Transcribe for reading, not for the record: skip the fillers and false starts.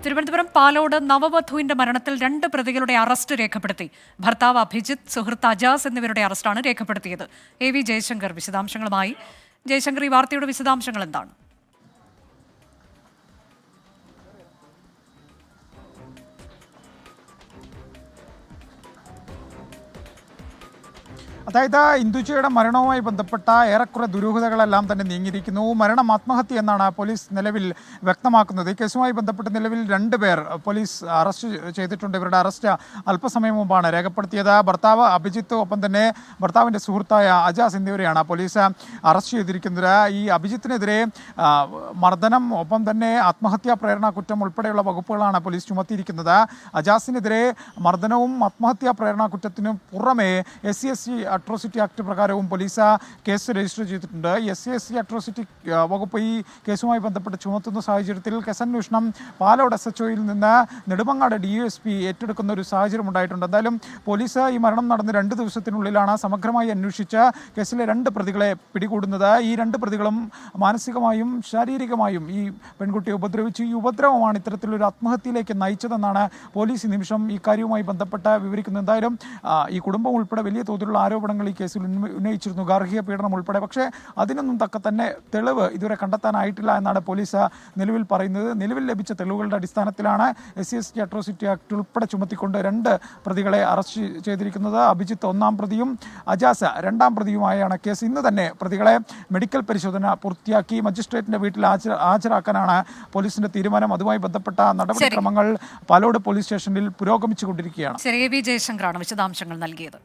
തിരുവനന്തപുരം പാലോട് നവവധുവിന്റെ മരണത്തിൽ 2 പ്രതികളുടെ അറസ്റ്റ് രേഖപ്പെടുത്തി. ഭർത്താവ് അഭിജിത്ത്, സുഹൃത്ത് അജാസ് എന്നിവരുടെ അറസ്റ്റാണ് രേഖപ്പെടുത്തിയത്. AV ജയശങ്കർ വിശദാംശങ്ങളുമായി. ജയശങ്കർ, ഈ വാർത്തയുടെ വിശദാംശങ്ങൾ എന്താണ്? അതായത് ഇന്ദുജയുടെ മരണവുമായി ബന്ധപ്പെട്ട ഏറെക്കുറെ ദുരൂഹതകളെല്ലാം തന്നെ നീങ്ങിയിരിക്കുന്നു. മരണം ആത്മഹത്യ എന്നാണ് പോലീസ് നിലവിൽ വ്യക്തമാക്കുന്നത്. ഈ കേസുമായി ബന്ധപ്പെട്ട് നിലവിൽ 2 പേർ പോലീസ് അറസ്റ്റ് ചെയ്തിട്ടുണ്ട്. ഇവരുടെ അറസ്റ്റ് അല്പസമയം മുമ്പാണ് രേഖപ്പെടുത്തിയത്. ഭർത്താവ് അഭിജിത്ത്, ഒപ്പം തന്നെ ഭർത്താവിൻ്റെ സുഹൃത്തായ അജാസ് എന്നിവരെയാണ് പോലീസ് അറസ്റ്റ് ചെയ്തിരിക്കുന്നത്. ഈ അഭിജിത്തിനെതിരെ മർദ്ദനം, ഒപ്പം തന്നെ ആത്മഹത്യാ പ്രേരണ കുറ്റം ഉൾപ്പെടെയുള്ള വകുപ്പുകളാണ് പോലീസ് ചുമത്തിയിരിക്കുന്നത്. അജാസിനെതിരെ മർദ്ദനവും ആത്മഹത്യാ പ്രേരണ കുറ്റത്തിനും പുറമെ SC/ST അട്രോസിറ്റി ആക്ട് പ്രകാരവും പോലീസ് കേസ് രജിസ്റ്റർ ചെയ്തിട്ടുണ്ട്. SC/ST അട്രോസിറ്റി വകുപ്പ് ഈ കേസുമായി ബന്ധപ്പെട്ട് ചുമത്തുന്ന സാഹചര്യത്തിൽ കേസന്വേഷണം പാലോട് SHOയിൽ നിന്ന് നെടുമങ്ങാട് DSP ഏറ്റെടുക്കുന്ന ഒരു സാഹചര്യം ഉണ്ടായിട്ടുണ്ട്. എന്തായാലും പോലീസ് ഈ മരണം നടന്ന് 2 ദിവസത്തിനുള്ളിലാണ് സമഗ്രമായി അന്വേഷിച്ച് കേസിലെ 2 പ്രതികളെ പിടികൂടുന്നത്. ഈ 2 പ്രതികളും മാനസികമായും ശാരീരികമായും ഈ പെൺകുട്ടിയെ ഉപദ്രവിച്ചു. ഈ ഉപദ്രവമാണ് ഇത്തരത്തിലൊരു ആത്മഹത്യയിലേക്ക് നയിച്ചതെന്നാണ് പോലീസ് ഈ നിമിഷം ഈ കാര്യവുമായി ബന്ധപ്പെട്ട് വിവരിക്കുന്നത്. എന്തായാലും ഈ കുടുംബം ഉൾപ്പെടെ വലിയ തോതിലുള്ള ആരോപണങ്ങൾ ഈ കേസിൽ ഉന്നയിച്ചിരുന്നു, ഗാർഹിക പീഡനം ഉൾപ്പെടെ. പക്ഷേ അതിനൊന്നും തക്ക തന്നെ തെളിവ് ഇതുവരെ കണ്ടെത്താനായിട്ടില്ല എന്നാണ് പോലീസ് നിലവിൽ പറയുന്നത്. നിലവിൽ ലഭിച്ച തെളിവുകളുടെ അടിസ്ഥാനത്തിലാണ് SC/ST അട്രോസിറ്റി ആക്ട് ഉൾപ്പെടെ ചുമത്തിക്കൊണ്ട് 2 പ്രതികളെ അറസ്റ്റ് ചെയ്തിരിക്കുന്നത്. അഭിജിത്ത് 1-ാം പ്രതിയും അജാസ് 2-ാം പ്രതിയുമായാണ് കേസ്. ഇന്ന് തന്നെ പ്രതികളെ മെഡിക്കൽ പരിശോധന പൂർത്തിയാക്കി മജിസ്ട്രേറ്റിന്റെ വീട്ടിൽ ഹാജരാക്കാനാണ് പോലീസിന്റെ തീരുമാനം. അതുമായി ബന്ധപ്പെട്ട നടപടിക്രമങ്ങൾ പാലോട് പോലീസ് സ്റ്റേഷനിൽ പുരോഗമിച്ചുകൊണ്ടിരിക്കുകയാണ്. AV ജയശങ്കറാണ് വിശദാംശങ്ങൾ നൽകിയത്.